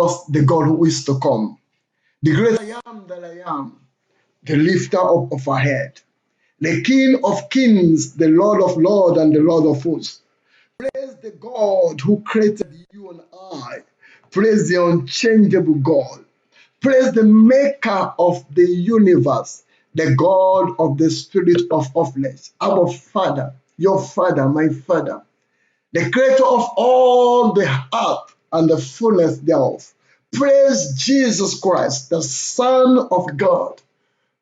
us the God who is to come. The great I am that I am, the lifter up of our head, the King of kings, the Lord of lords, and the Lord of hosts. Praise the God who created you and I. Praise the unchangeable God. Praise the maker of the universe, the God of the spirit of flesh. Our Father, your Father, my Father, the creator of all the earth and the fullness thereof. Praise Jesus Christ, the Son of God.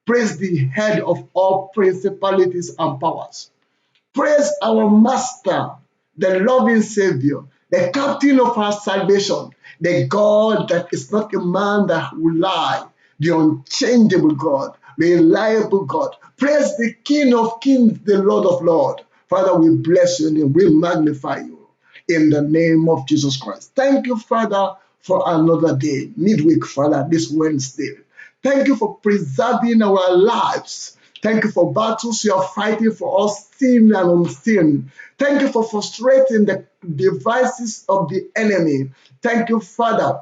Praise the head of all principalities and powers. Praise our Master, the loving Savior, the captain of our salvation, the God that is not a man that will lie, the unchangeable God, the reliable God. Praise the King of kings, the Lord of lords. Father, we bless your name. We magnify you in the name of Jesus Christ. Thank you, Father, for another day, midweek, Father, this Wednesday. Thank you for preserving our lives. Thank you for battles you are fighting for us, seen and unseen. Thank you for frustrating the devices of the enemy. Thank you, Father,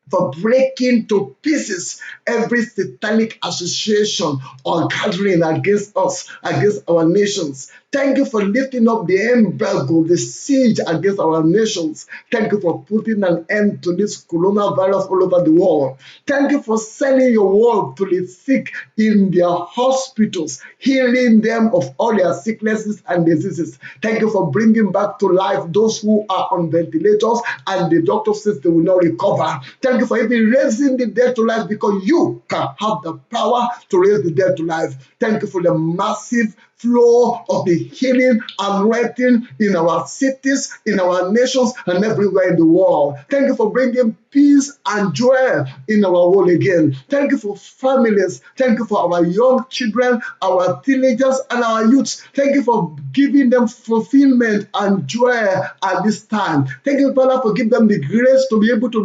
for breaking to pieces every satanic association or gathering against us, against our nations. Thank you for lifting up the embargo, the siege against our nations. Thank you for putting an end to this coronavirus all over the world. Thank you for sending your word to the sick in their hospitals, healing them of all their sicknesses and diseases. Thank you for bringing back to life those who are on ventilators and the doctor says they will not recover. Thank you for even raising the dead to life because you can have the power to raise the dead to life. Thank you for the massive flow of the healing and writing in our cities, in our nations, and everywhere in the world. Thank you for bringing peace and joy in our world again. Thank you for families. Thank you for our young children, our teenagers, and our youths. Thank you for giving them fulfillment and joy at this time. Thank you, Father, for giving them the grace to be able to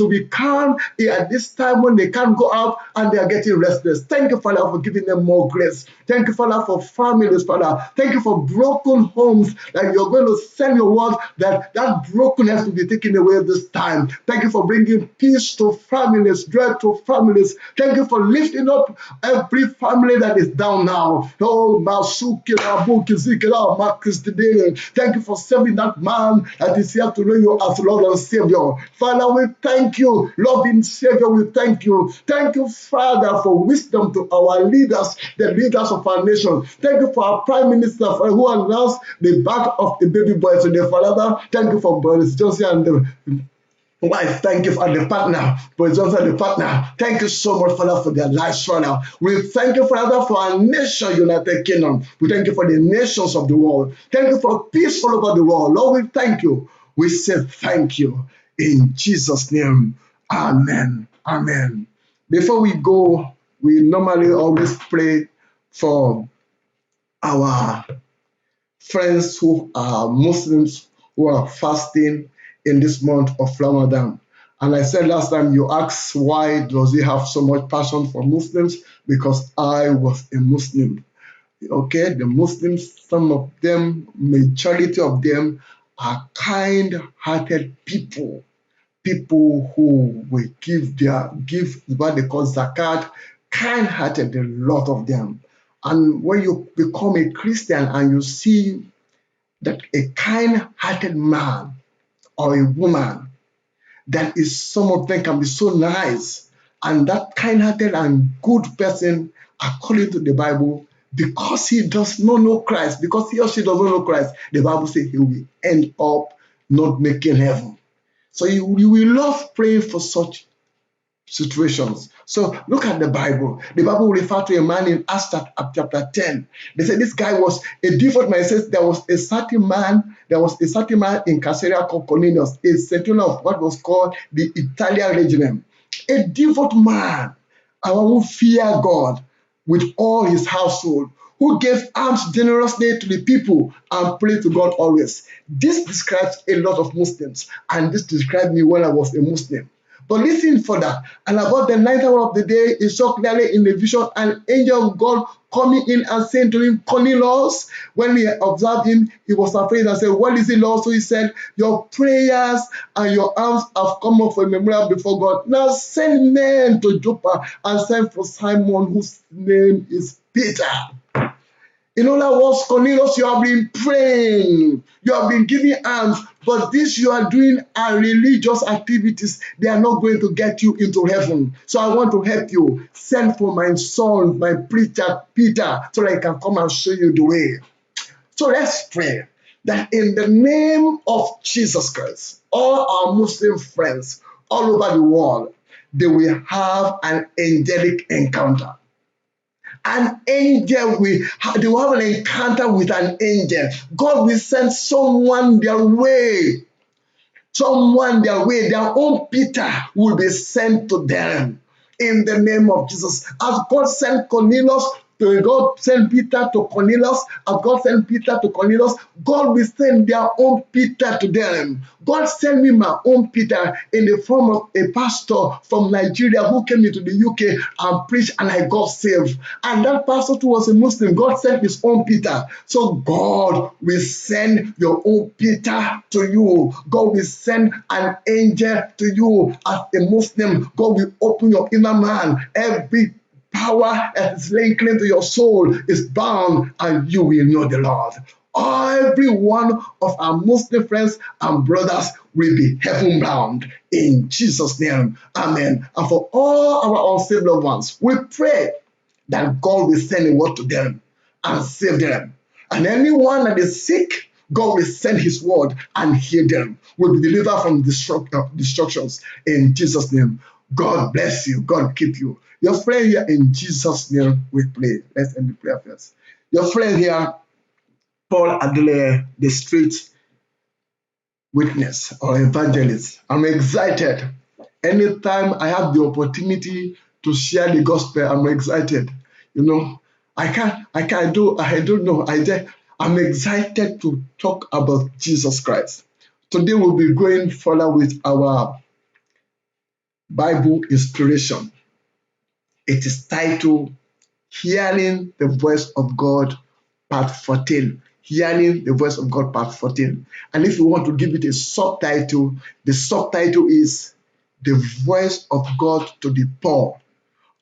be calm at this time when they can't go out and they are getting restless. Thank you, Father, for giving them more grace. Thank you, Father, for families, Father. Thank you for broken homes that you're going to send your word that brokenness will be taken away this time. Thank you for bringing peace to families, joy to families. Thank you for lifting up every family that is down now. Oh, thank you for saving that man that is here to know you as Lord and Savior. Father, we thank you. Loving Savior, we thank you. Thank you, Father, for wisdom to our leaders, the leaders of our nation. Thank you for our Prime Minister who announced the birth of the baby boy today. Father, thank you for Boris Johnson and the wife. Thank you for the partner, Boris Johnson, the partner. Thank you so much, Father, for their lives, Father. We thank you, Father, for our nation, United Kingdom. We thank you for the nations of the world. Thank you for peace all over the world. Lord, we thank you. We say thank you. In Jesus' name, amen. Amen. Before we go, we normally always pray for our friends who are Muslims who are fasting in this month of Ramadan. And I said last time, you asked why does he have so much passion for Muslims? Because I was a Muslim. Okay, the Muslims, some of them, majority of them are kind-hearted people. People who will give what they call zakat, kind-hearted, a lot of them. And when you become a Christian and you see that a kind-hearted man or a woman, that is, some of them can be so nice, and that kind-hearted and good person, according to the Bible, because he does not know Christ, because he or she does not know Christ, the Bible says he will end up not making heaven. So you will love praying for such situations. So look at the Bible. The Bible will refer to a man in Acts chapter 10. They said this guy was a devout man. It says there was a certain man in Caesarea called Cornelius, a centurion of what was called the Italian regiment. A devout man, who feared God with all his household, who gave alms generously to the people and prayed to God always. This describes a lot of Muslims, and this described me when I was a Muslim. But listen further. And about the ninth hour of the day, he saw clearly in the vision an angel of God coming in and saying to him, Cornelius. When he observed him, he was afraid and said, what is it, Lord? So he said, your prayers and your alms have come up for a memorial before God. Now send men to Joppa and send for Simon, whose name is Peter. In other words, Cornelius, you have been praying, you have been giving alms, but this you are doing are religious activities. They are not going to get you into heaven. So I want to help you. Send for my son, my preacher, Peter, so that he can come and show you the way. So let's pray that in the name of Jesus Christ, all our Muslim friends all over the world, they will have an angelic encounter. An angel they will have an encounter with an angel. God will send someone their way. Someone their way. Their own Peter will be sent to them in the name of Jesus. As God sent Cornelius, God sent Peter to Cornelius. As God sent Peter to Cornelius, God will send their own Peter to them. God sent me my own Peter in the form of a pastor from Nigeria who came into the UK and preached, and I got saved. And that pastor too was a Muslim. God sent his own Peter. So God will send your own Peter to you. God will send an angel to you as a Muslim. God will open your inner man. Every power that is laying claim to your soul is bound, and you will know the Lord. Every one of our Muslim friends and brothers will be heaven bound in Jesus' name. Amen. And for all our unsaved loved ones, we pray that God will send a word to them and save them. And anyone that is sick, God will send his word and heal them. Will be delivered from destructions in Jesus' name. God bless you. God keep you. Your friend here, in Jesus' name we pray. Let's end the prayer first. Your friend here, Paul Adelaide, the street witness or evangelist. I'm excited. Anytime I have the opportunity to share the gospel, I'm excited. You know, I don't know. I'm excited to talk about Jesus Christ. Today we'll be going further with our Bible inspiration. It is titled Hearing the Voice of God, Part 14. Hearing the Voice of God, Part 14. And if you want to give it a subtitle, the subtitle is The Voice of God to the Poor,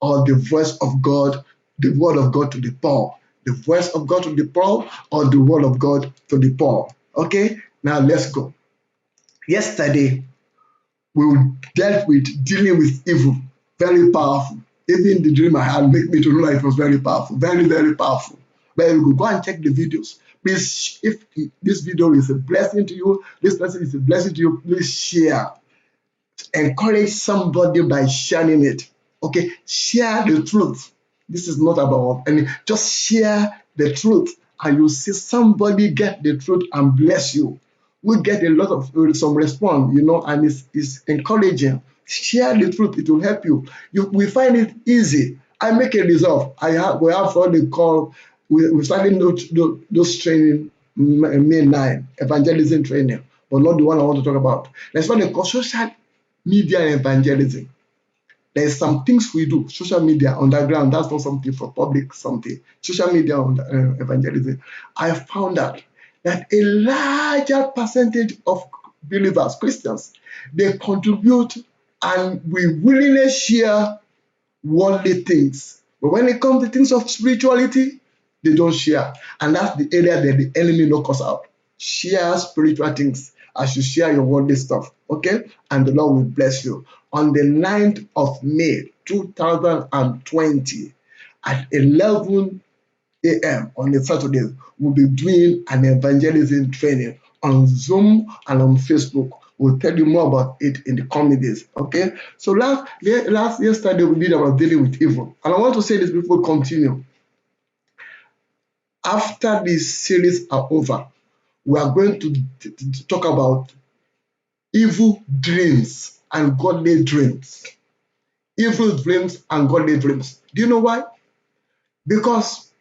or The Voice of God, the Word of God to the Poor. The Voice of God to the Poor, or the Word of God to the Poor. Okay, now let's go. Yesterday, we dealt with dealing with evil. Very powerful. Even the dream I had made me to know that it was very powerful. Very, very powerful. Very good. Go and check the videos. Please, if this video is a blessing to you, this person is a blessing to you, please share. Encourage somebody by sharing it. Okay? Share the truth. This is not about any. Just share the truth, and you see somebody get the truth and bless you. We get a lot of some response, and it's encouraging. Share the truth; it will help you. We find it easy. I make a resolve. We have what they call. We started those training May 9 evangelism training, but not the one I want to talk about. That's what they call social media evangelism. There's some things we do, social media underground. That's not something for public, something. Social media evangelism. I found out that a larger percentage of believers, Christians, they contribute and we willingly share worldly things. But when it comes to things of spirituality, they don't share. And that's the area that the enemy knocks us out. Share spiritual things as you share your worldly stuff. Okay? And the Lord will bless you. On the 9th of May, 2020, at 11 a.m. on a Saturday, we'll be doing an evangelism training on Zoom and on Facebook. We'll tell you more about it in the coming days. Okay? So yesterday we did about dealing with evil. And I want to say this before we continue. After this series are over, we are going to talk about evil dreams and godly dreams. Evil dreams and godly dreams. Do you know why? Because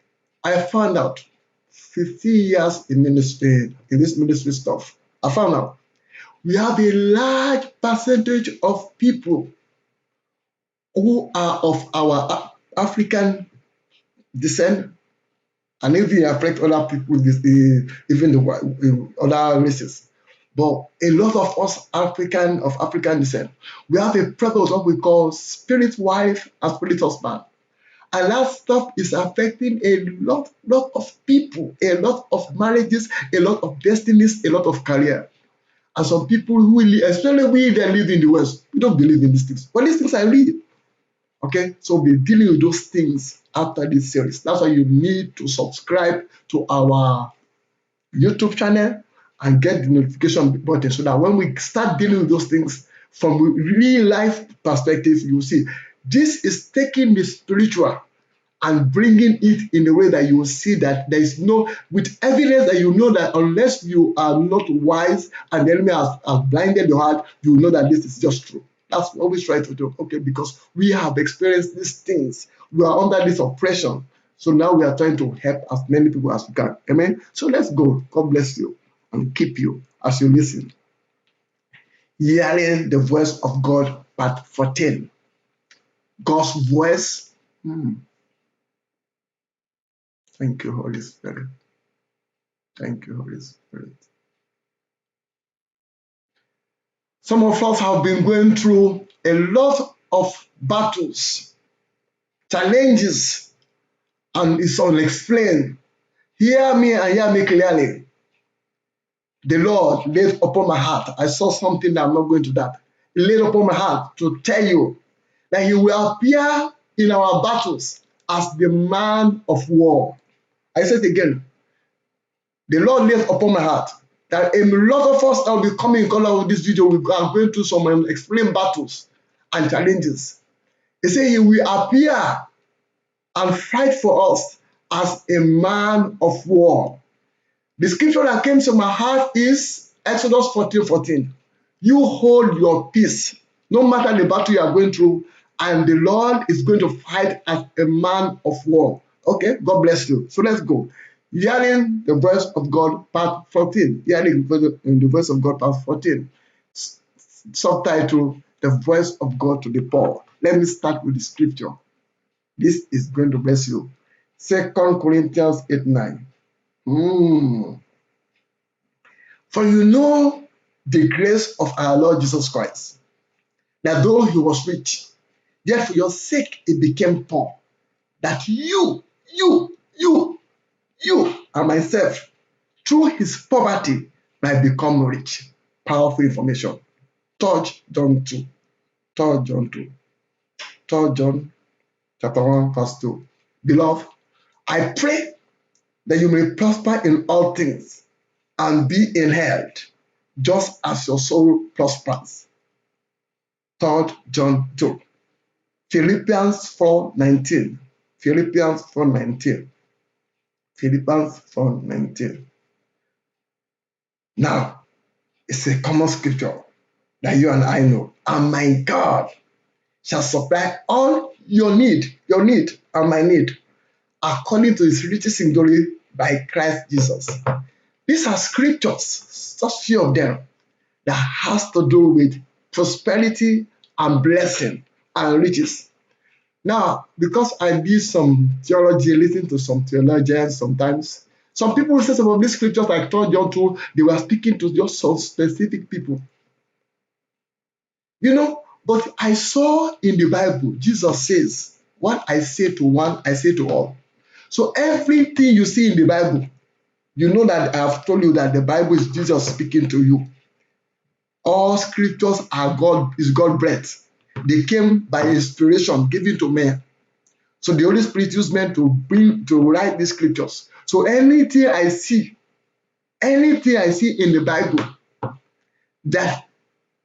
I found out 15 years in ministry, in this ministry stuff, I found out we have a large percentage of people who are of our African descent, and even affect other people, even the other races. But a lot of us of African descent, we have a problem with what we call spirit wife and spirit husband. And that stuff is affecting a lot of people, a lot of marriages, a lot of destinies, a lot of career. And some people who live, especially we that live in the West, we don't believe in these things. But these things are real. Okay, so we'll be dealing with those things after this series. That's why you need to subscribe to our YouTube channel and get the notification button so that when we start dealing with those things from real life perspective, you will see this is taking the spiritual and bringing it in a way that you will see that there is no, with evidence that you know that unless you are not wise and the enemy has blinded your heart, you know that this is just true. That's what we try to do, okay? Because we have experienced these things. We are under this oppression. So now we are trying to help as many people as we can. Amen? So let's go. God bless you and keep you as you listen. Hearing the voice of God, part 14. God's voice. Thank you, Holy Spirit. Thank you, Holy Spirit. Some of us have been going through a lot of battles, challenges, and it's unexplained. Hear me and hear me clearly. The Lord laid upon my heart. I saw something that I'm not going to that. He laid upon my heart to tell you that He will appear in our battles as the man of war. I said again, the Lord laid upon my heart that a lot of us that will be coming in color with this video, we are going through some unexplained battles and challenges. He said He will appear and fight for us as a man of war. The scripture that came to my heart is Exodus 14:14. You hold your peace, no matter the battle you are going through, and the Lord is going to fight as a man of war. Okay, God bless you. So let's go. Hearing the voice of God, part 14. Hearing the voice of God, part 14. Subtitle, The Voice of God to the Poor. Let me start with the scripture. This is going to bless you. 2 Corinthians 8:9. For you know the grace of our Lord Jesus Christ, that though He was rich, yet for your sake He became poor, that you and myself, through His poverty, might become rich. Powerful information. 3 John 2. 3 John 2. 3 John chapter 1, verse 2. Beloved, I pray that you may prosper in all things and be in health, just as your soul prospers. 3 John 2. Philippians 4:19. Philippians 4:19. Philippians 4:19. Now, it's a common scripture that you and I know. And my God shall supply all your need and my need, according to His riches in glory by Christ Jesus. These are scriptures, just few of them, that has to do with prosperity and blessing and riches. Now, because I did some theology, listen to some theologians sometimes, some people say some of these scriptures like 3 John 2, they were speaking to just some specific people. You know, but I saw in the Bible, Jesus says, what I say to one, I say to all. So everything you see in the Bible, you know that I have told you that the Bible is Jesus speaking to you. All scriptures are God breathed. They came by inspiration given to men. So the Holy Spirit used men to write these scriptures. So anything I see in the Bible that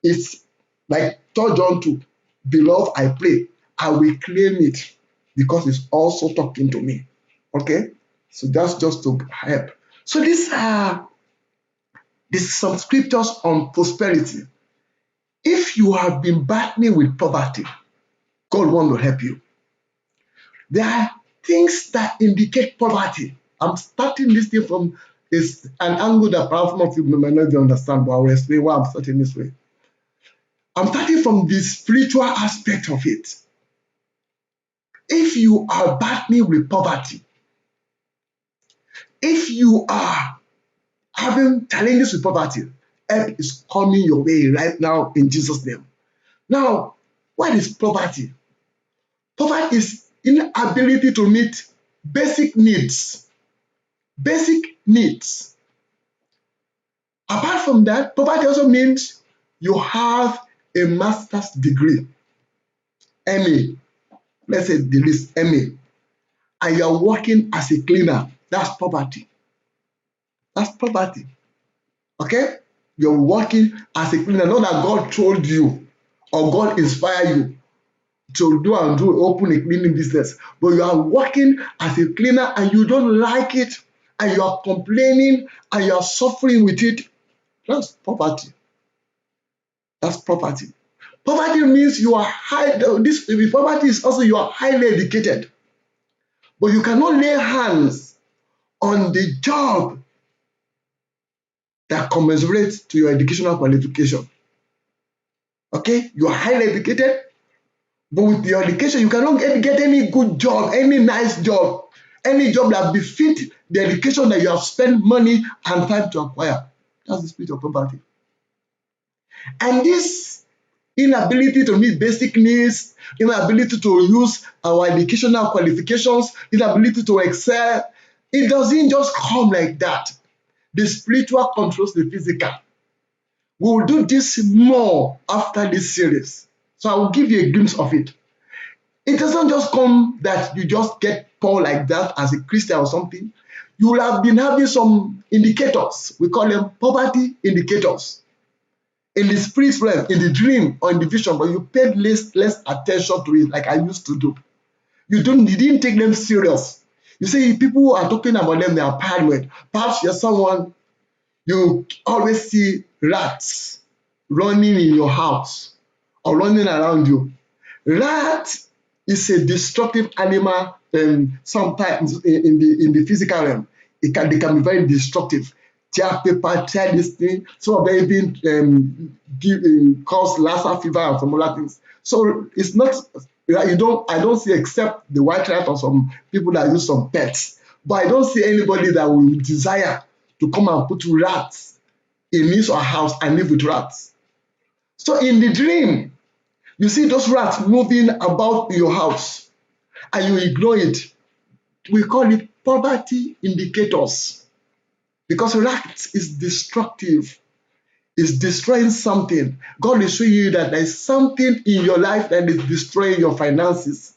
is like 3 John 2, beloved, I pray, I will claim it because it's also talking to me. Okay? So that's just to help. So these are some scriptures on prosperity. If you have been battling with poverty, God wants to help you. There are things that indicate poverty. I'm starting this thing from It's an angle that perhaps some of you may not even understand, but I will explain why I'm starting this way. I'm starting from the spiritual aspect of it. If you are battling with poverty, if you are having challenges with poverty, help is coming your way right now in Jesus' name. Now, what is poverty? Poverty is inability to meet basic needs. Basic needs. Apart from that, poverty also means you have a master's degree, MA, let's say the list MA, and you're working as a cleaner. That's poverty. That's poverty. Okay? You're working as a cleaner, not that God told you or God inspired you to open a cleaning business, but you are working as a cleaner and you don't like it, and you are complaining and you are suffering with it. That's poverty. That's poverty. Poverty means you are high. Poverty is also you are highly educated, but you cannot lay hands on the job that commensurates to your educational qualification. Okay, you are highly educated, but with your education, you cannot get any good job, any nice job, any job that befits the education that you have spent money and time to acquire. That's the spirit of poverty. And this inability to meet basic needs, inability to use our educational qualifications, inability to excel, it doesn't just come like that. The spiritual controls the physical. We will do this more after this series. So I will give you a glimpse of it. It doesn't just come that you just get poor like that as a Christian or something. You will have been having some indicators. We call them poverty indicators. In the spirit realm, in the dream or in the vision, but you paid less attention to it like I used to do. You didn't take them serious. You see, people who are talking about them, they are paranoid. Perhaps you're someone, you always see rats running in your house or running around you. Rat is a destructive animal, sometimes in the physical realm. They can be very destructive. Tear paper, tear this thing. Some of them even cause Lassa fever and some other things. So it's not, I don't see except the white rat or some people that use some pets. But I don't see anybody that will desire to come and put rats in his or house and live with rats. So in the dream, you see those rats moving about your house and you ignore it. We call it poverty indicators, because rats is destructive. It's destroying something. God is showing you that there is something in your life that is destroying your finances.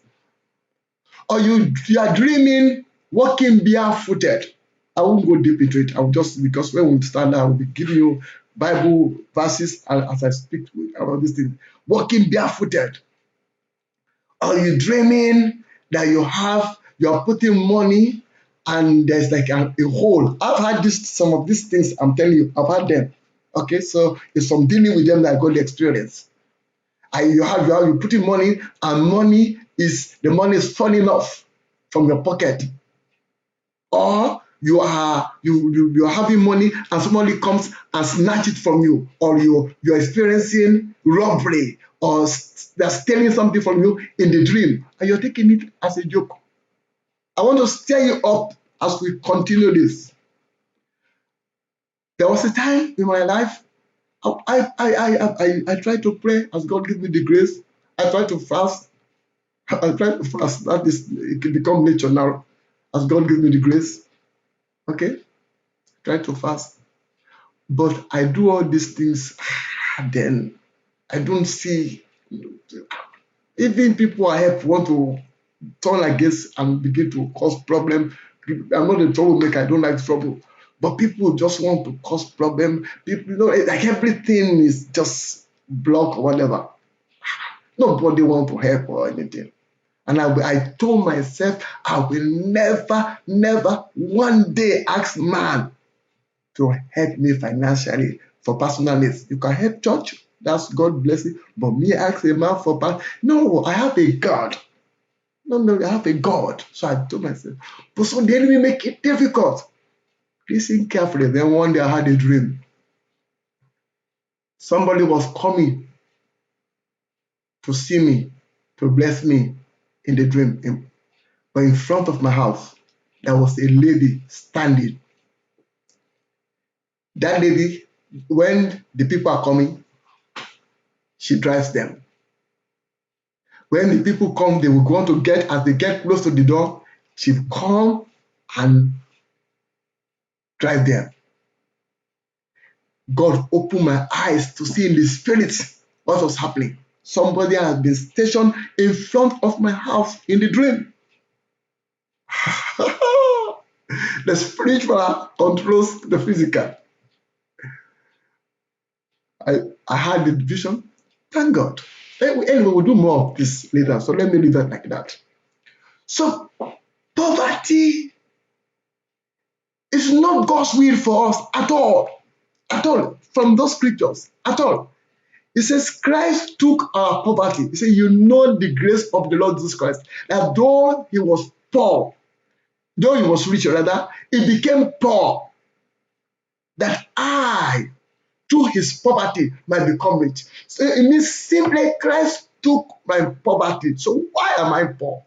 Or you are dreaming walking barefooted. I won't go deep into it. I'll just, because when we stand, I will be giving you Bible verses as I speak about this thing. Walking barefooted. Or you dreaming that you're putting money and there's like a hole. I've had some of these things, I'm telling you, I've had them. Okay, so it's from dealing with them that I got the experience. You putting money and the money is falling off from your pocket. Or you are having money and somebody comes and snatch it from you, or you're experiencing robbery, or they're stealing something from you in the dream and you're taking it as a joke. I want to stir you up as we continue this. There was a time in my life I tried to pray as God gave me the grace. I tried to fast. That is, it can become nature now as God gave me the grace. Okay? Try to fast. But I do all these things, then I don't see, even people I help want to turn against and begin to cause problem. I'm not a troublemaker, I don't like trouble. But people just want to cause problem. People, like everything is just blocked or whatever. Nobody want to help or anything. And I told myself, I will never one day ask man to help me financially for personal needs. You can help church, that's God bless you. But me ask a man for no, I have a God. No, I have a God. So I told myself, but so the enemy make it difficult. Listen carefully. Then one day I had a dream. Somebody was coming to see me, to bless me in the dream. But in front of my house, there was a lady standing. That lady, when the people are coming, she drives them. When the people come, they will go on to get, as they get close to the door, she will come and drive them. God opened my eyes to see in the spirit what was happening. Somebody has been stationed in front of my house in the dream. The spiritual controls the physical. I had the vision. Thank God. Anyway, we'll do more of this later. So let me leave it like that. So poverty is not God's will for us at all. At all. From those scriptures. At all. It says Christ took our poverty. He said, you know the grace of the Lord Jesus Christ. That though he was poor, though he was rich, rather, he became poor. That I, through his poverty, might become rich. So it means simply Christ took my poverty. So why am I poor?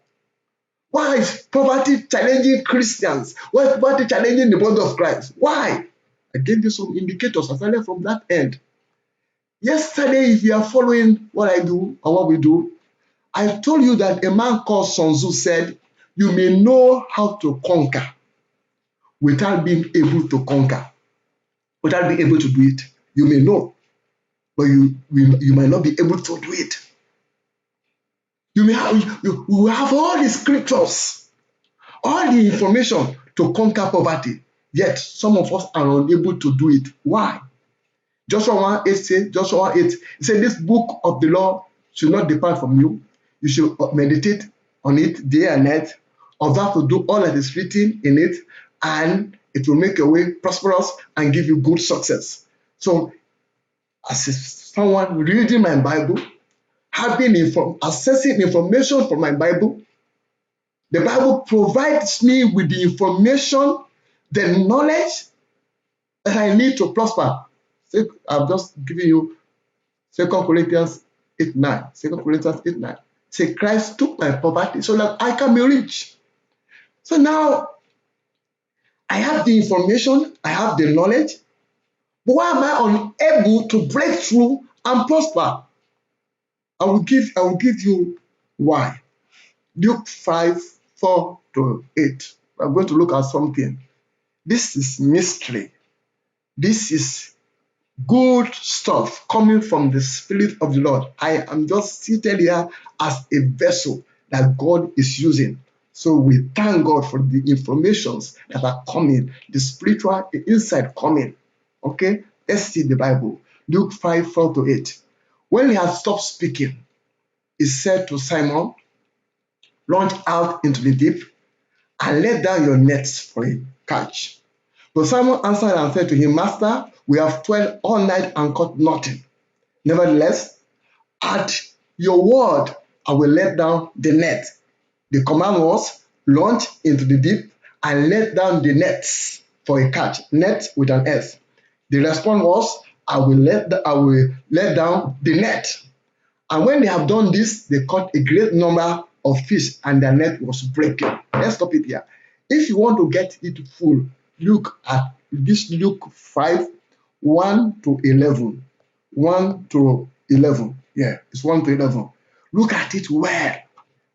Why is poverty challenging Christians? Why is poverty challenging the body of Christ? Why? I gave you some indicators aside from that end. Yesterday, if you are following what I do or what we do, I told you that a man called Sun Tzu said, you may know how to conquer without being able to conquer, without being able to do it. You may know, but you might not be able to do it. You will have all the scriptures, all the information to conquer poverty, yet some of us are unable to do it. Why? Joshua 1:8 says, Joshua 1:8, he said, this book of the law should not depart from you. You should meditate on it day and night, observe to do all that is written in it, and it will make your way prosperous and give you good success. So, as someone reading my Bible, accessing information from my Bible, the Bible provides me with the information, the knowledge that I need to prosper. I've just given you 2 Corinthians 8:9. 2 Corinthians 8:9. Say, Christ took my poverty so that I can be rich. So now, I have the information, I have the knowledge, but why am I unable to break through and prosper? I will give you why. Luke 5:4-8. I'm going to look at something. This is mystery. This is good stuff coming from the Spirit of the Lord. I am just seated here as a vessel that God is using. So we thank God for the informations that are coming, the spiritual insight coming. Okay, let's see the Bible. Luke 5:4-8. When he had stopped speaking, he said to Simon, launch out into the deep and let down your nets for a catch. So Simon answered and said to him, Master, we have toiled all night and caught nothing. Nevertheless, at your word, I will let down the net. The command was, launch into the deep and let down the nets for a catch. Net with an S. The response was, I will let down the net. And when they have done this, they caught a great number of fish and their net was breaking. Let's stop it here. If you want to get it full, look at this Luke 5:1-11. 1-11. Yeah, it's 1-11. Look at it well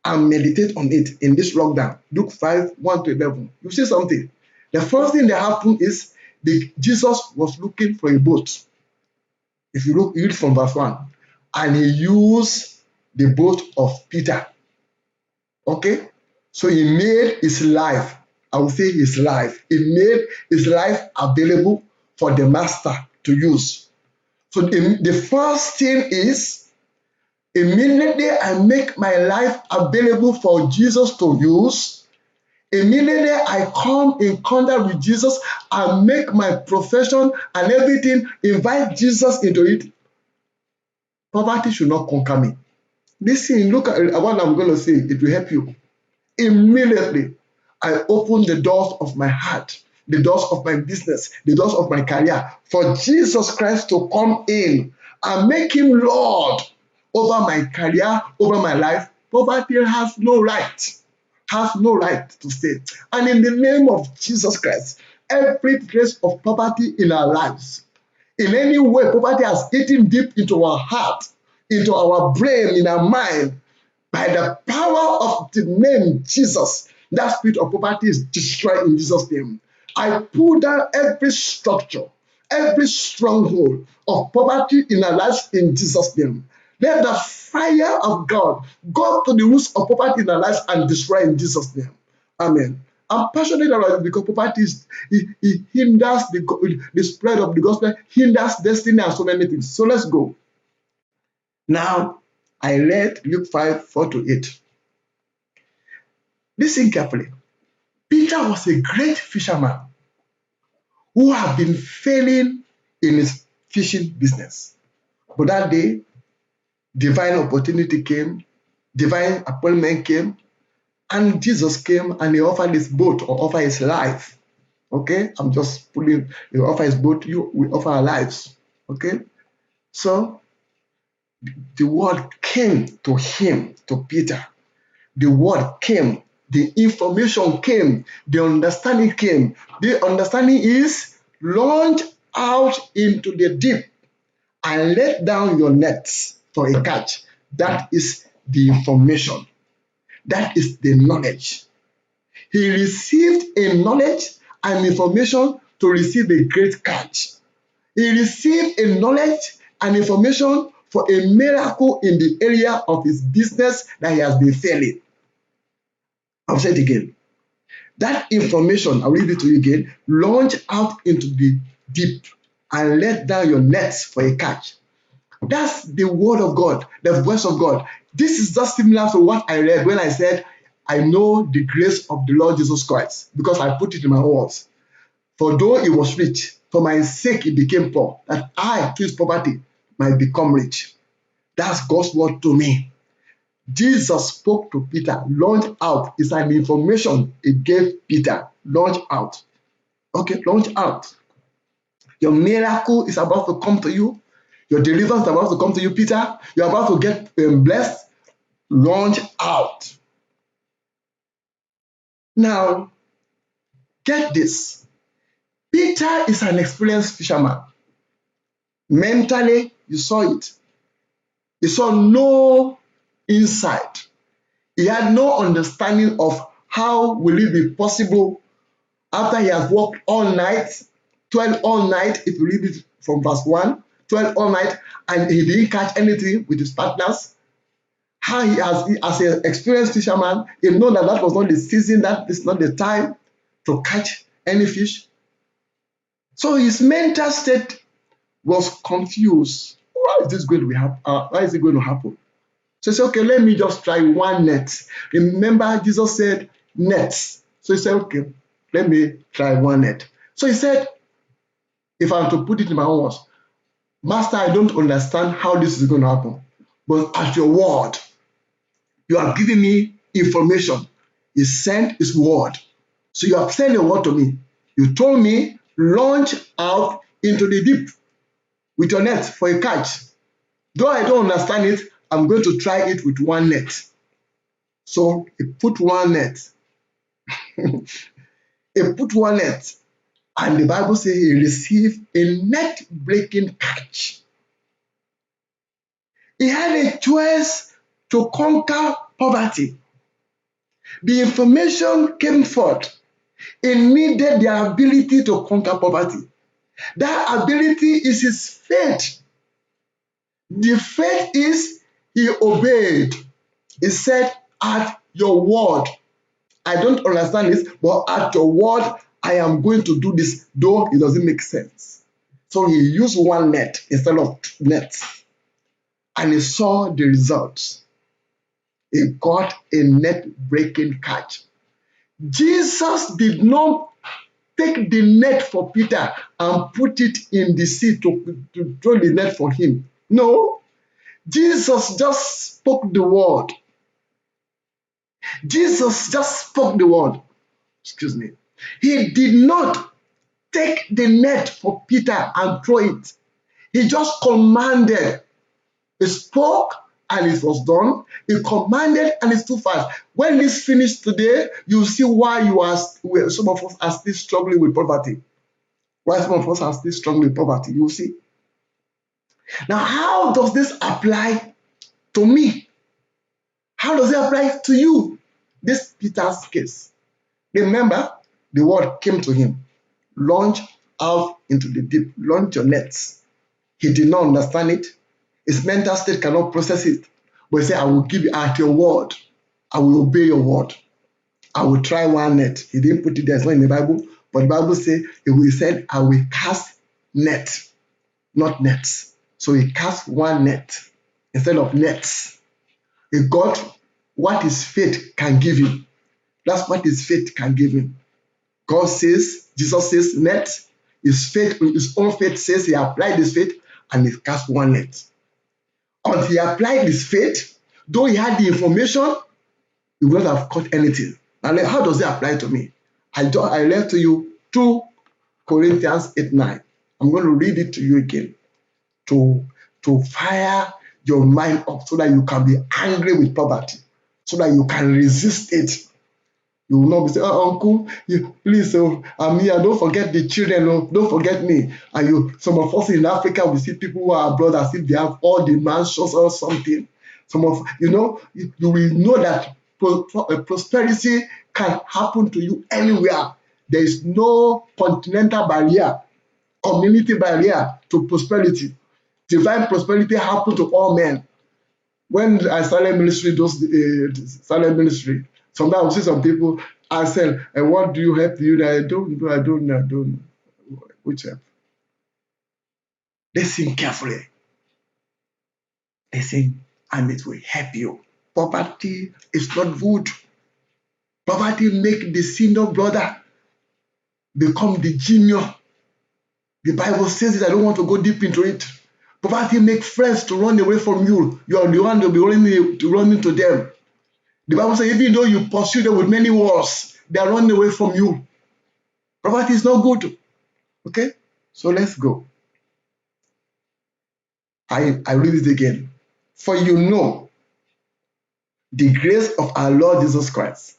and meditate on it in this lockdown. Luke 5:1-11. You see something. The first thing that happened is Jesus was looking for a boat. If you read from verse 1, and he used the boat of Peter. Okay? So he made his life, I would say his life, he made his life available for the master to use. So the first thing is, immediately I make my life available for Jesus to use. Immediately I come in contact with Jesus and make my profession and everything, invite Jesus into it. Poverty should not conquer me. Listen, look at what I'm going to say. It will help you. Immediately, I open the doors of my heart the doors of my business, the doors of my career, for Jesus Christ to come in and make him Lord over my career, over my life, poverty has no right to stay. And in the name of Jesus Christ, every trace of poverty in our lives, in any way poverty has eaten deep into our heart, into our brain, in our mind, by the power of the name Jesus, that spirit of poverty is destroyed in Jesus' name. I pull down every structure, every stronghold of poverty in our lives in Jesus' name. Let the fire of God go to the roots of poverty in our lives and destroy in Jesus' name. Amen. I'm passionate about it because poverty it hinders the spread of the gospel, hinders destiny and so many things. So let's go. Now, I read Luke 5:4-8. Listen carefully. Peter was a great fisherman who had been failing in his fishing business. But that day, divine opportunity came, divine appointment came, and Jesus came and he offered his boat or offered his life. Okay? I'm just putting, he offer his boat, we offer our lives. Okay? So, the word came to him, to Peter. The word came, the information came, the understanding came. The understanding is launch out into the deep and let down your nets for a catch. That is the information. That is the knowledge. He received a knowledge and information to receive a great catch. He received a knowledge and information for a miracle in the area of his business that he has been failing. I'll say it again. That information, I'll read it to you again. Launch out into the deep and let down your nets for a catch. That's the word of God, the voice of God. This is just similar to what I read when I said, I know the grace of the Lord Jesus Christ, because I put it in my words. For though he was rich, for my sake he became poor, that I, through his poverty, might become rich. That's God's word to me. Jesus spoke to Peter, launch out. It's an information he gave Peter. Launch out. Okay, launch out. Your miracle is about to come to you. Your deliverance is about to come to you, Peter. You're about to get blessed. Launch out. Now, get this. Peter is an experienced fisherman. Mentally, you saw it. He saw no insight. He had no understanding of how will it be possible after he has worked all night, 12 all night, if you read it from verse 1, 12 all night, and he didn't catch anything with his partners. How he has, as an experienced fisherman, he knows that that was not the season, that is not the time to catch any fish. So his mental state was confused. Why is this going to happen? Why is it going to happen? So he said, okay, let me just try one net. Remember, Jesus said nets. So he said, okay, let me try one net. So he said, if I'm to put it in my own words, Master, I don't understand how this is going to happen. But at your word, you have given me information. He sent his word. So you have sent a word to me. You told me, launch out into the deep with your net for a catch. Though I don't understand it, I'm going to try it with one net. So he put one net. He put one net. And the Bible says he received a net-breaking catch. He had a choice to conquer poverty. The information came forth. He needed the ability to conquer poverty. That ability is his faith. The faith is he obeyed. He said, at your word. I don't understand this, but at your word, I am going to do this, though it doesn't make sense. So he used one net instead of nets. And he saw the results. He got a net-breaking catch. Jesus did not take the net for Peter and put it in the sea to throw the net for him. No. Jesus just spoke the word. Jesus just spoke the word. Excuse me. He did not take the net for Peter and throw it. He just commanded. He spoke and it was done. He commanded and it's too fast. When this finished today, you see why some of us are still struggling with poverty. Why some of us are still struggling with poverty. You see. Now, how does this apply to me? How does it apply to you? This Peter's case. Remember, the word came to him. Launch out into the deep. Launch your nets. He did not understand it. His mental state cannot process it. But he said, I will give you at your word. I will obey your word. I will try one net. He didn't put it there. It's not in the Bible. But the Bible says, he said, I will cast net, not nets. So he cast one net instead of nets. He got what his faith can give him. That's what his faith can give him. God says, Jesus says, net. His faith, his own faith says he applied his faith and he cast one net. Until he applied his faith, though he had the information, he would not have caught anything. And how does it apply to me? I read to you 2 Corinthians 8:9. I'm going to read it to you again to fire your mind up so that you can be angry with poverty, so that you can resist it. You will not be saying, oh, uncle, please, I'm here. Don't forget the children. Don't forget me. And some of us in Africa, we see people who are abroad as if they have all the mansions or something. Some of, you will know that prosperity can happen to you anywhere. There is no continental barrier, community barrier to prosperity. Divine prosperity happens to all men. When I started ministry, sometimes I see some people, I said, and what do you help you? I don't know. Which help? Listen carefully. Listen, and it will help you. Poverty is not good. Poverty make the senior brother become the junior. The Bible says it. I don't want to go deep into it. Poverty make friends to run away from you. You are the one to be running to them. The Bible says even though you pursue them with many wars, they are running away from you. Poverty is not good. Okay? So let's go. I read it again. For you know the grace of our Lord Jesus Christ,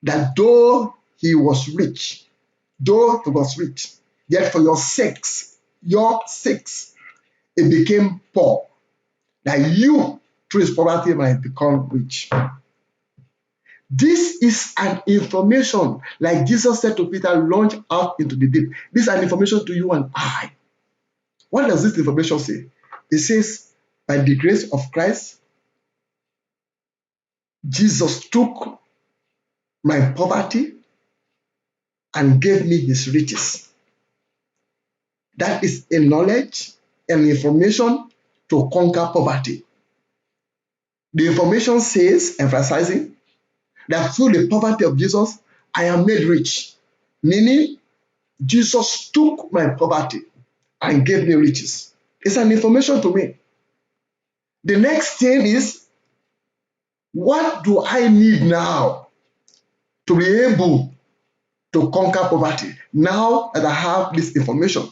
that though he was rich, yet for your sakes, he became poor, that you through his poverty might become rich. This is an information, like Jesus said to Peter, launch out into the deep. This is an information to you and I. What does this information say? It says, by the grace of Christ, Jesus took my poverty and gave me his riches. That is a knowledge and information to conquer poverty. The information says, emphasizing, that through the poverty of Jesus, I am made rich. Meaning, Jesus took my poverty and gave me riches. It's an information to me. The next thing is, what do I need now to be able to conquer poverty? Now that I have this information.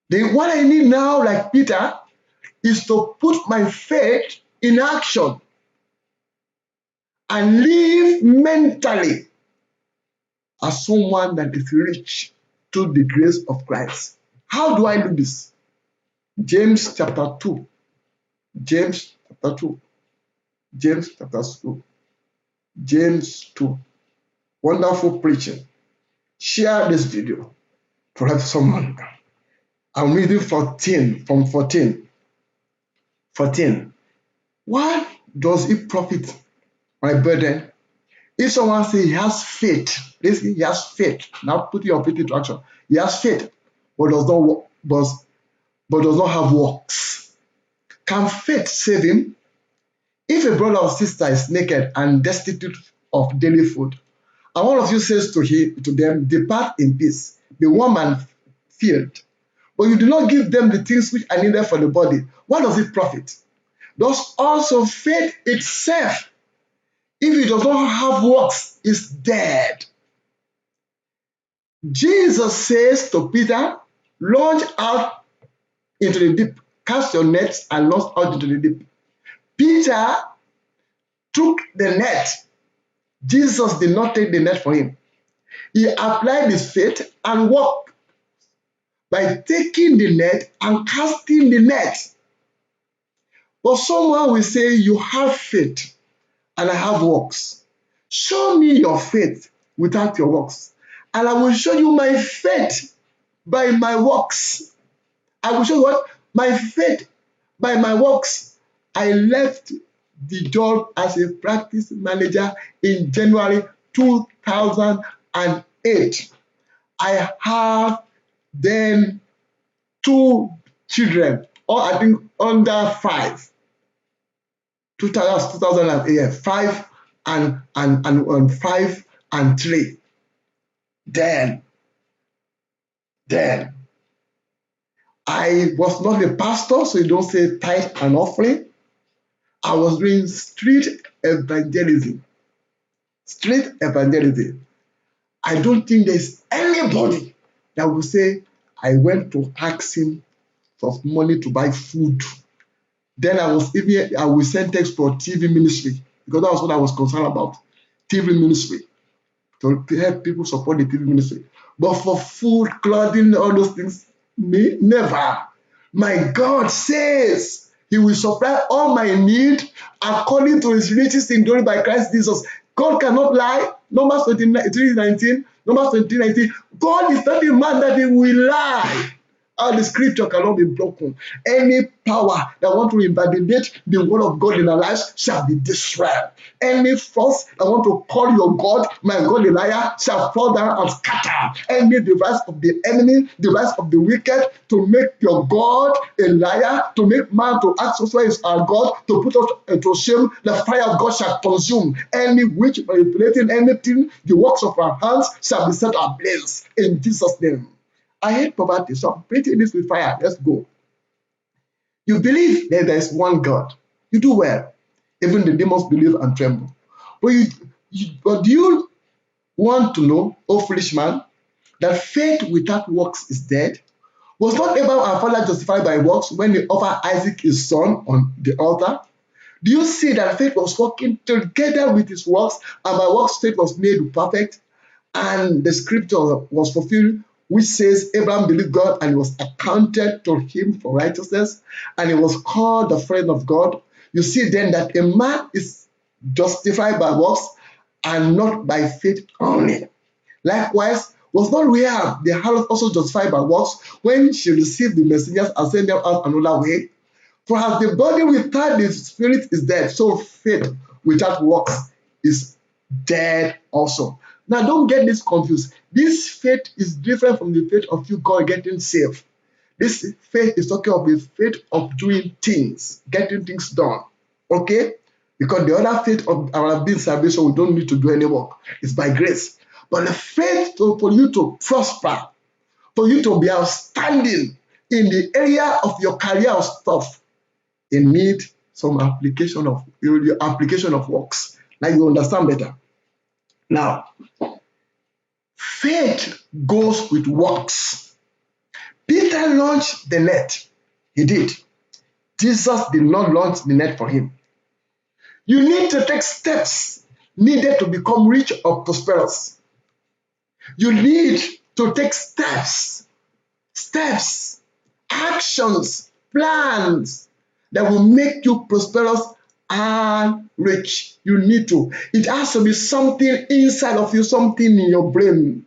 What I need now, like Peter, is to put my faith in action and live mentally as someone that is rich through the grace of Christ. How do I do this? James chapter 2. James chapter 2. Wonderful preaching. Share this video to help someone. I'm reading 14. What does it profit, my brethren, if someone says he has faith? Listen, he has faith. Now put your faith into action. He has faith, but does not have works. Can faith save him? If a brother or sister is naked and destitute of daily food, and one of you says to them, depart in peace, be warm and filled, but you do not give them the things which are needed for the body, what does it profit? Thus also faith itself, if it does not have works, is dead. Jesus says to Peter, launch out into the deep, cast your nets and launch out into the deep. Peter took the net. Jesus did not take the net for him. He applied his faith and walked by taking the net and casting the net. But someone will say, you have faith and I have works. Show me your faith without your works, and I will show you my faith by my works. I will show you what? My faith by my works. I left the job as a practice manager in January 2008. I have then 2 children, or I think under 5. 2008, 5 and 5 and 3. Then I was not a pastor, so you don't say tithe and offering. I was doing street evangelism. Street evangelism. I don't think there's anybody that will say, I went to ask him for money to buy food. Then I will send text for TV ministry, because that was what I was concerned about. TV ministry. To help people support the TV ministry. But for food, clothing, all those things, me, never. My God says he will supply all my need according to his riches in glory by Christ Jesus. God cannot lie. Numbers 23:19. Numbers 23:19. God is not a man that he will lie. The scripture cannot be broken. Any power that want to invalidate the word of God in our lives shall be destroyed. Any force that want to call your God, my God, a liar, shall fall down and scatter. Any device of the enemy, device of the wicked, to make your God a liar, to make man to act so is our God, to put us to shame, the fire of God shall consume. Any witch manipulating anything, the works of our hands shall be set ablaze in Jesus' name. I hate poverty, so I'm painting this with fire. Let's go. You believe that there is one God. You do well. Even the demons believe and tremble. But do you want to know, oh foolish man, that faith without works is dead? Was not Abraham our father justified by works when he offered Isaac his son on the altar? Do you see that faith was working together with his works, and by works faith was made perfect? And the scripture was fulfilled, which says Abraham believed God and it was accounted to him for righteousness, and he was called the friend of God. You see then that a man is justified by works and not by faith only. Likewise, was not Rahab the harlot also justified by works when she received the messengers and sent them out another way? For as the body without the spirit is dead, so faith without works is dead also. Now, don't get this confused. This faith is different from the faith of you God getting saved. This faith is talking of the faith of doing things, getting things done. Okay? Because the other faith of our being salvation, we don't need to do any work. It's by grace. But the faith for you to prosper, for you to be outstanding in the area of your career or stuff, it needs some application of your application of works. Now you understand better. Now, faith goes with works. Peter launched the net. He did. Jesus did not launch the net for him. You need to take steps needed to become rich or prosperous. You need to take steps, actions, plans that will make you prosperous and rich. You need to. It has to be something inside of you, something in your brain.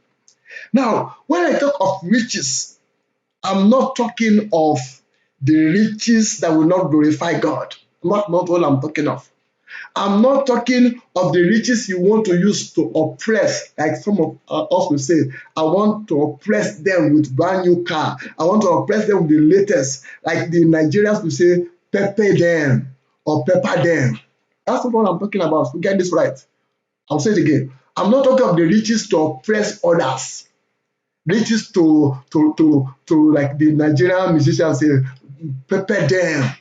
Now, when I talk of riches, I'm not talking of the riches that will not glorify God. Not what I'm talking of. I'm not talking of the riches you want to use to oppress, like some of us will say, I want to oppress them with brand new car. I want to oppress them with the latest, like the Nigerians will say, pepper them or pepper them. That's not what I'm talking about. So get this right. I'll say it again. I'm not talking of the riches to oppress others. Riches to like the Nigerian musicians say, pepper them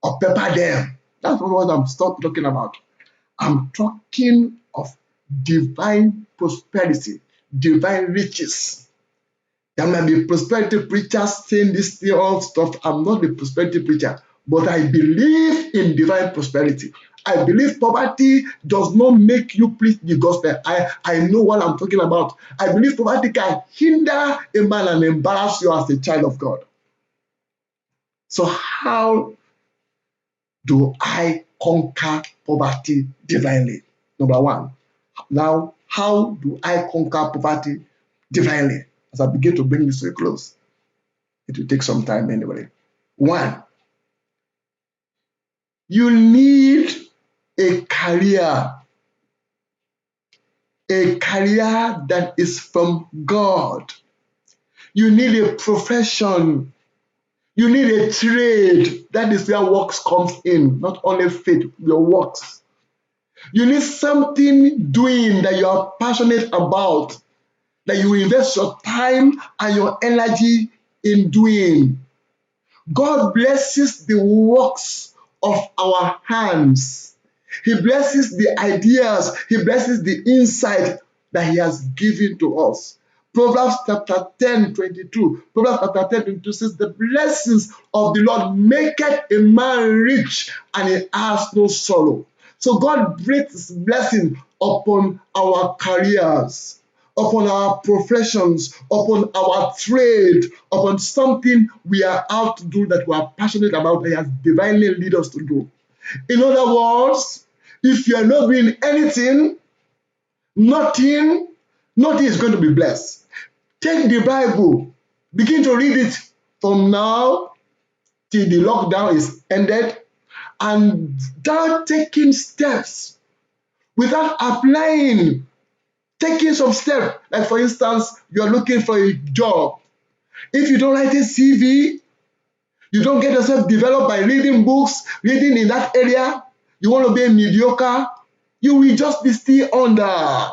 or pepper them. That's not what I'm talking about. I'm talking of divine prosperity, divine riches. There might be prosperity preachers saying this all stuff. I'm not the prosperity preacher, but I believe in divine prosperity. I believe poverty does not make you preach the gospel. I know what I'm talking about. I believe poverty can hinder a man and embarrass you as a child of God. So how do I conquer poverty divinely? Number one. Now, how do I conquer poverty divinely? As I begin to bring this to a close, it will take some time anyway. One, you need a career that is from God. You need a profession. You need a trade. That is where works comes in, not only faith, your works. You need something doing that you are passionate about, that you invest your time and your energy in doing. God blesses the works of our hands. He blesses the ideas. He blesses the insight that He has given to us. Proverbs chapter 10:22. Proverbs chapter 10:22 says, the blessings of the Lord maketh a man rich, and he has no sorrow. So God brings His blessing upon our careers, upon our professions, upon our trade, upon something we are out to do that we are passionate about, that He has divinely led us to do. In other words, if you are not doing anything, nothing is going to be blessed. Take the Bible, begin to read it from now till the lockdown is ended, and start taking steps without applying, taking some steps. Like for instance, you are looking for a job. If you don't write a CV, you don't get yourself developed by reading books, reading in that area, you want to be mediocre, you will just be still under.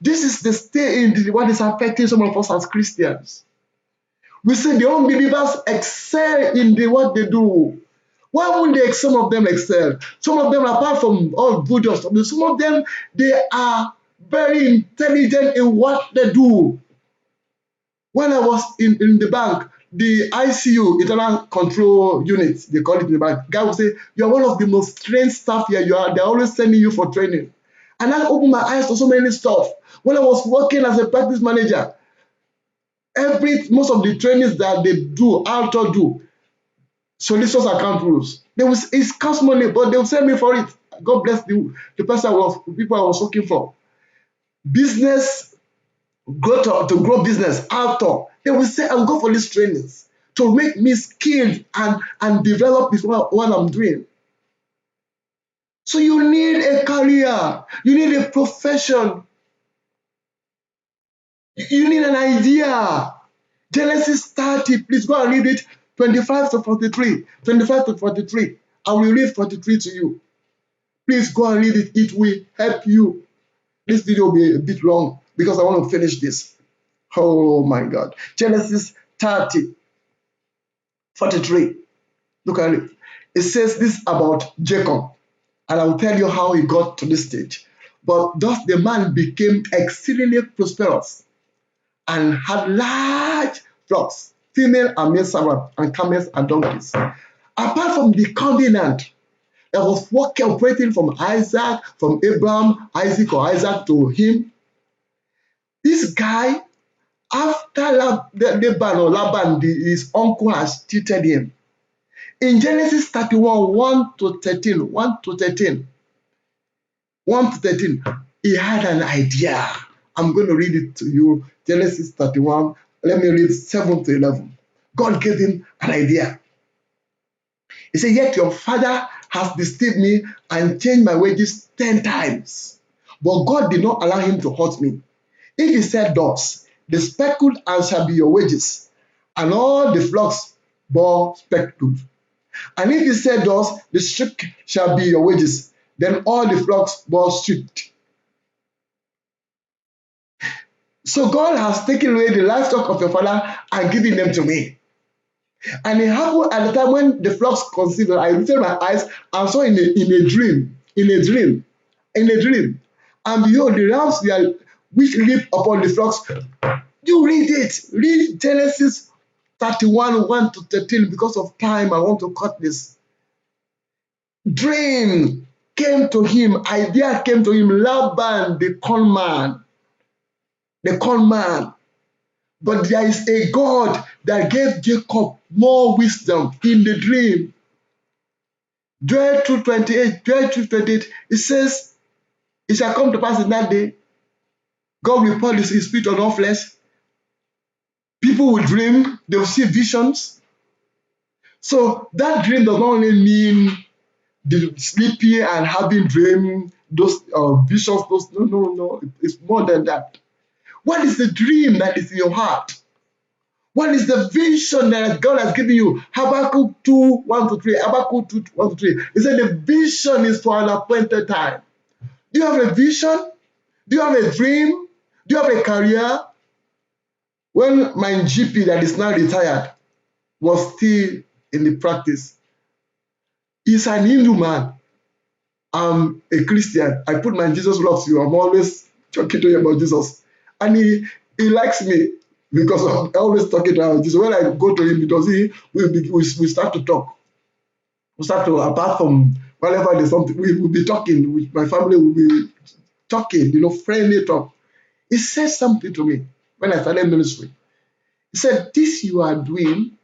This is the state in what is affecting some of us as Christians. We see the unbelievers excel in what they do. Why wouldn't some of them excel? Some of them, apart from all good stuff, some of them, they are very intelligent in what they do. When I was in the bank, the ICU, internal control unit, they call it in the bank, guy will say, you're one of the most trained staff here. They're always sending you for training. And I opened my eyes to so many stuff. When I was working as a practice manager, most of the trainings that they do, Alto do, solicitors account rules. It costs money, but they will send me for it. God bless the person people I was working for. Business, to grow business, Alto. They will say, I'll go for these trainings to make me skilled and develop with what I'm doing. So you need a career. You need a profession. You need an idea. Genesis 30, please go and read it, 25 to 43. 25 to 43. I will read 43 to you. Please go and read it. It will help you. This video will be a bit long because I want to finish this. Oh my God. Genesis 30, 43. Look at it. It says this about Jacob. And I will tell you how he got to this stage. But thus the man became exceedingly prosperous and had large flocks, female and male servants, and camels and donkeys. Apart from the covenant that was operating from Isaac, from Abraham, Isaac or Isaac to him, this guy, after Laban, his uncle has cheated him. In Genesis 31, 1 to 13, he had an idea. I'm going to read it to you. Genesis 31, let me read 7 to 11. God gave him an idea. He said, yet your father has deceived me and changed my wages 10 times. But God did not allow him to hurt me. If he said thus, the speckled shall be your wages, and all the flocks bore speckled. And if he said thus, the streak shall be your wages, then all the flocks bore streaked. So God has taken away the livestock of your father and given them to me. And it happened at the time when the flocks conceived, I lifted my eyes and saw in a dream. And behold, the rams which leap upon the flocks. You read it. Read Genesis 31, 1 to 13. Because of time, I want to cut this. Dream came to him. Idea came to him. Laban, the con man. The con man. But there is a God that gave Jacob more wisdom in the dream. Joel 2:28, it says, it shall come to pass in that day, God will pour his spirit on all flesh. People will dream, they will see visions. So that dream does not only mean the sleeping and having dream, those visions, no. It's more than that. What is the dream that is in your heart? What is the vision that God has given you? Habakkuk 2, 1 to 3. Habakkuk 2, 1 to 3. He said the vision is for an appointed time. Do you have a vision? Do you have a dream? Do you have a career? When my GP that is now retired was still in the practice, he's an Hindu man. I'm a Christian. I put my Jesus loves you. I'm always talking to him about Jesus. And he likes me because I'm always talking about Jesus. When I go to him, because we start to talk. We start to, apart from whenever there's something, we will be talking. My family will be talking, friendly talk. He said something to me when I started ministry. He said, this you are doing,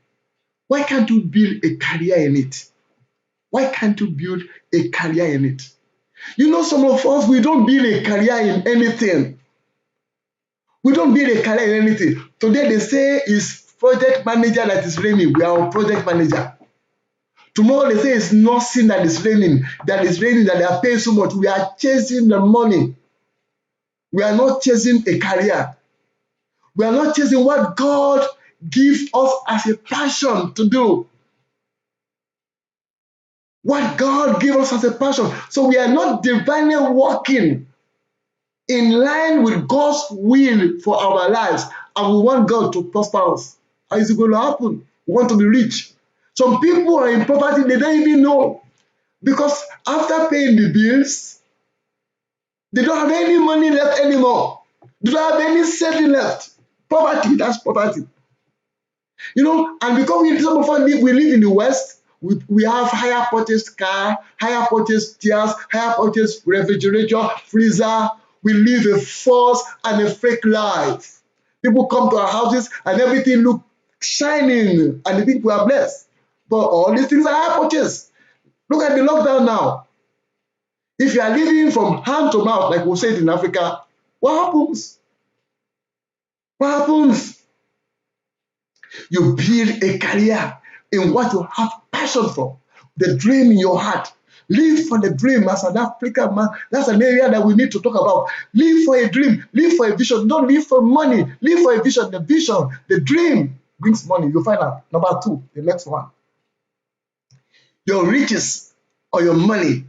why can't you build a career in it? Why can't you build a career in it? Some of us, we don't build a career in anything. We don't build a career in anything. Today they say it's project manager that is reigning. We are a project manager. Tomorrow they say it's nursing that is reigning, that they are paying so much. We are chasing the money. We are not chasing a career. We are not chasing what God gives us as a passion to do. What God gives us as a passion. So we are not divinely walking in line with God's will for our lives. And we want God to prosper us. How is it going to happen? We want to be rich. Some people are in poverty, they don't even know. Because after paying the bills, they don't have any money left anymore. They don't have any saving left. Poverty, that's poverty. And because some of us we live in the West, we have higher purchased car, higher purchased chairs, higher purchased refrigerator, freezer. We live a false and a fake life. People come to our houses and everything look shining and they think we are blessed. But all these things are higher purchased. Look at the lockdown now. If you are living from hand to mouth, like we say it in Africa, what happens? What happens? You build a career in what you have passion for, the dream in your heart. Live for the dream as an African man. That's an area that we need to talk about. Live for a dream. Live for a vision. Don't live for money. Live for a vision. The vision, the dream brings money. You'll find out. Number 2, the next one. Your riches or your money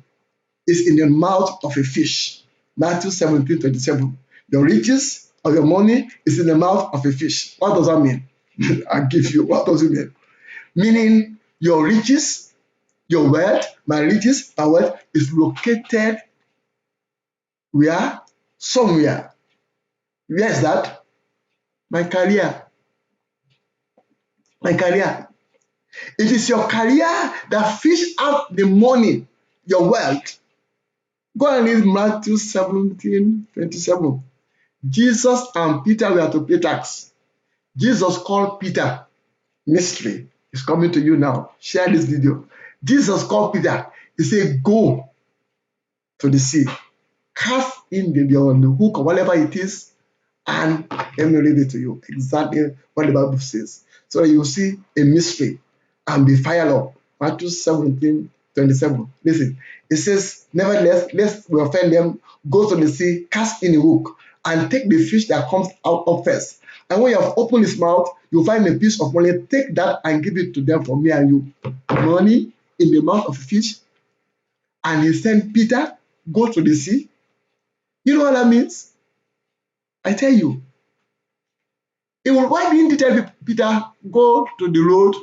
is in the mouth of a fish. Matthew 17:27. Your riches or your money is in the mouth of a fish. What does that mean? I give you. What does it mean? Meaning your riches, your wealth, my riches, my wealth is located where? Somewhere. Where is that? My career. My career. It is your career that fish out the money, your wealth. Go and read Matthew 17:27. Jesus and Peter were to pay tax. Jesus called Peter. Mystery is coming to you now. Share this video. Jesus called Peter. He said, go to the sea. Cast in on the hook or whatever it is. And let me read it to you. Exactly what the Bible says. So you see a mystery and be fired up. Matthew 17:27. Listen. It says, nevertheless, lest we offend them, go to the sea, cast in a hook, and take the fish that comes out of first. And when you have opened his mouth, you'll find a piece of money. Take that and give it to them for me and you. Money in the mouth of a fish. And he sent Peter, go to the sea. You know what that means? I tell you. Why didn't he tell Peter, go to the road?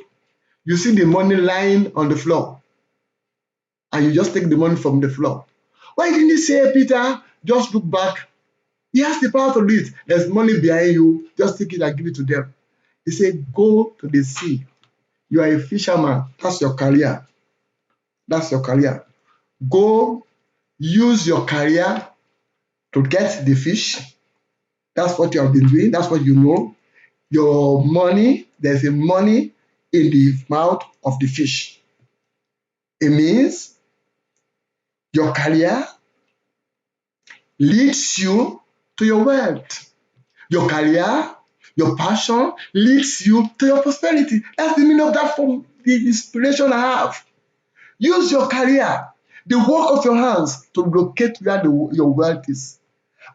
You see the money lying on the floor. And you just take the money from the floor. Why didn't he say, Peter, just look back He has the power to do it. There's money behind you. Just take it and give it to them. He said, go to the sea. You are a fisherman. That's your career. That's your career. Go use your career to get the fish. That's what you have been doing. That's what you know. Your money, there's a money in the mouth of the fish. It means your career leads you to your wealth. Your career, your passion leads you to your prosperity. That's the meaning of that from the inspiration I have. Use your career, the work of your hands, to locate where your wealth is.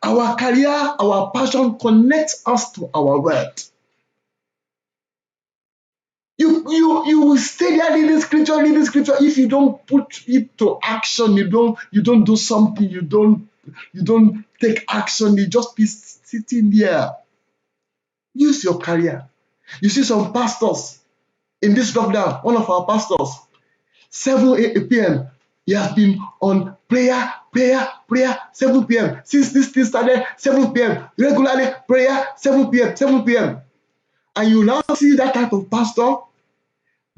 Our career, our passion connects us to our wealth. You will stay there reading scripture. If you don't put it to action, you don't do something, you don't take action, you just be sitting there. Use your career. You see some pastors in this lockdown, one of our pastors, 7 p.m. he has been on prayer, 7 p.m. Since this thing started, 7 p.m. Regularly prayer, 7 p.m. And you now see that type of pastor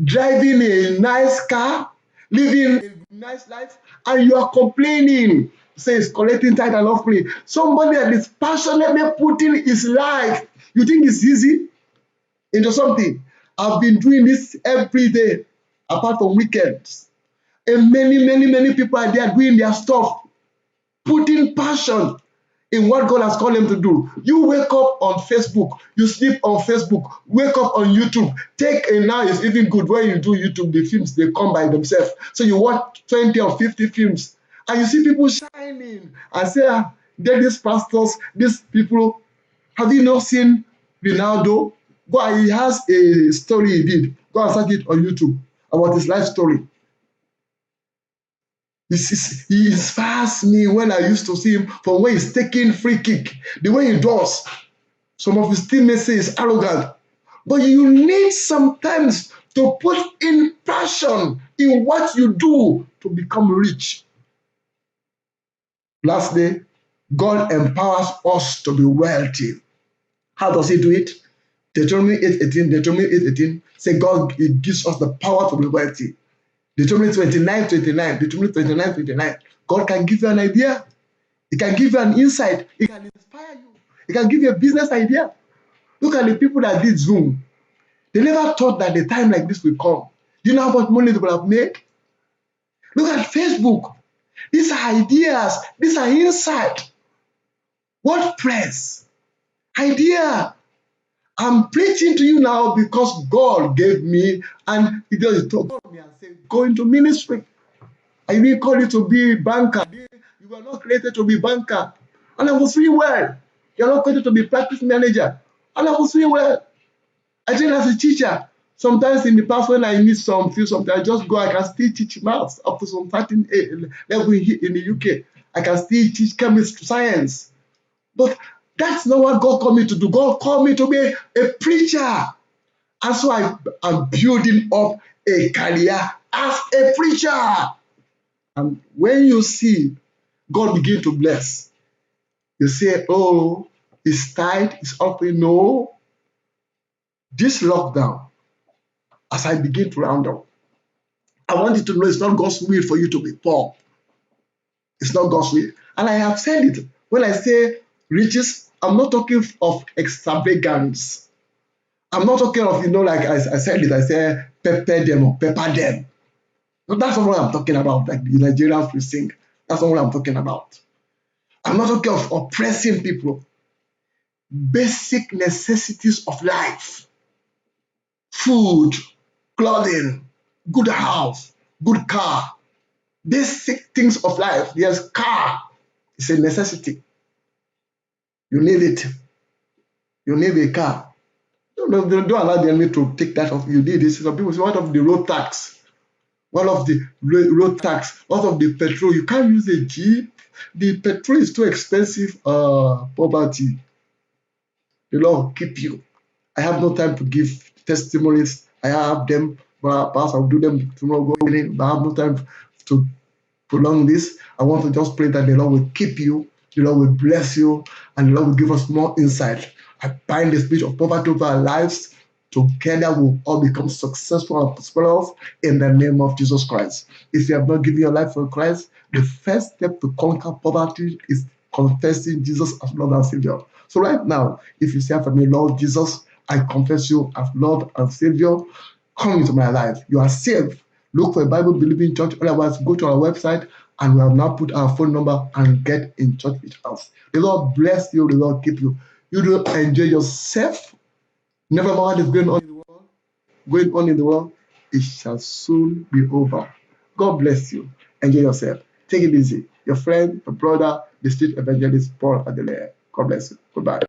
driving a nice car, living a nice life, and you are complaining, says collecting tithe and offering. Somebody that is passionately putting his life, you think it's easy into something. I've been doing this every day, apart from weekends. And many people are there doing their stuff, putting passion in what God has called them to do. You wake up on Facebook, you sleep on Facebook, wake up on YouTube. Now it's even good when you do YouTube, the films, they come by themselves. So you watch 20 or 50 films, and you see people shining and say, they're these pastors, these people. Have you not seen Ronaldo? He has a story he did. Go and search it on YouTube about his life story. He inspires me when I used to see him from when he's taking free kick. The way he does. Some of his teammates say he's arrogant. But you need sometimes to put in passion in what you do to become rich. Lastly, God empowers us to be wealthy. How does he do it? Deuteronomy 8:18 say God gives us the power to be wealthy. Deuteronomy 29:29. God can give you an idea. He can give you an insight. He can inspire you. He can give you a business idea. Look at the people that did Zoom. They never thought that the time like this will come. Do you know how much money they will have made? Look at Facebook. These are ideas. These are insight. WordPress. Idea. I'm preaching to you now because God gave me, and He just told me and said, go into ministry. I didn't call you to be a banker. You were not created to be a banker. And I was doing well. You're not created to be a practice manager. And I was doing well. I trained as a teacher. Sometimes in the past when I need something, I just go, I can still teach maths up to some certain level in the UK. I can still teach chemistry, science. But that's not what God called me to do. God called me to be a preacher. And so I'm building up a career as a preacher. And when you see God begin to bless, you say, oh, it's tight, it's up. No. This lockdown, as I begin to round up, I want you to know it's not God's will for you to be poor. It's not God's will. And I have said it. When I say riches, I'm not talking of extravagance. I'm not talking of, like I said it, I say pepper them or pepper them. No, that's not what I'm talking about, like the Nigerians will sing. That's not what I'm talking about. I'm not talking of oppressing people. Basic necessities of life. Food, clothing, good house, good car. Basic things of life. There's car. It's a necessity. You need it. You need a car. Don't allow the enemy to take that off. You need this. Some people say, what of the road tax? What of the road tax? What of the petrol? You can't use a Jeep. The petrol is too expensive. Poverty. The Lord keep you. I have no time to give testimonies. I have them, but perhaps I'll do them tomorrow. But I have no time to prolong this. I want to just pray that the Lord will keep you The Lord will bless you, and the Lord will give us more insight. I bind the spirit of poverty over our lives. Together we'll all become successful and prosperous in the name of Jesus Christ. If you have not given your life for Christ, the first step to conquer poverty is confessing Jesus as Lord and Savior. So right now, if you say for me, Lord Jesus, I confess you as Lord and Savior, come into my life. You are saved. Look for a Bible-believing church. Otherwise, go to our website and we have now put our phone number and get in touch with us. The Lord bless you. The Lord keep you. You do enjoy yourself. Never mind what is going on in the world, it shall soon be over. God bless you. Enjoy yourself. Take it easy. Your friend, your brother, the street evangelist, Paul Adelaire. God bless you. Goodbye.